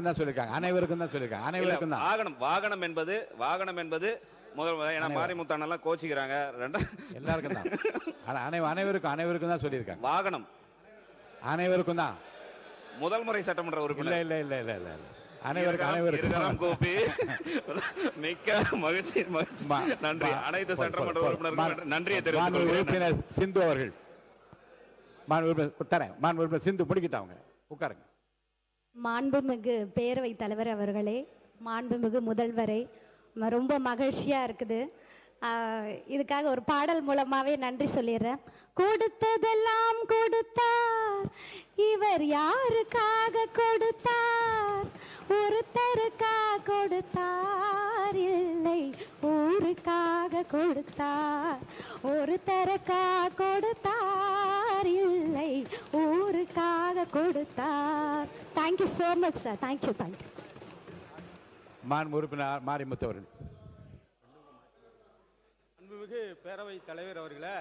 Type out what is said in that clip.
தான் சொல்லிருக்காங்க. அனைவருக்கும் தான் சொல்லிருக்காங்க. அனைவருக்கும் தான். வாகனம் என்பது முதல் ஏன்னா மாரிமுத்தானெல்லாம் கோச்சிக்கிறாங்க. எல்லாருக்கும் தான். அனைவருக்கும் தான் சொல்லியிருக்காங்க. வாகனம் அனைவருக்கும் தான். முதல் முறை சட்டமன்ற உறுப்பினர். இல்ல. அனைவருக்கும் கோபி. மிக்க மகிழ்ச்சி. நன்றி. அனைத்து சட்டமன்ற உறுப்பினர்களுக்கும் நன்றியை தெரிவித்துக் உறுப்பினர் சிந்து அவர்கள். உறுப்பினர் சிந்து முடிக்கிட்டாங்க. உட்காருங்க. மாண்புமிகு பேரவை தலைவர் அவர்களே, மாண்புமிகு முதல்வரே, ரொம்ப மகிழ்ச்சியா இருக்குது. இதுக்காக ஒரு பாடல் மூலமாவே நன்றி சொல்லிடுறேன். கொடுத்ததெல்லாம் கொடுத்தார், இவர் யாருக்காக கொடுத்தார்? ஒருத்தருக்காக கொடுத்தார், இல்லை ஊருக்காக கொடுத்தார். ஒருத்தருக்காக கொடுத்தார், இல்லை ஊருக்காக கொடுத்தார். Thank you so much sir. Thank you. உறுப்பினர் மாரிமுத்து அவர்கள். அன்புமிகு பேரவை தலைவர் அவர்களே,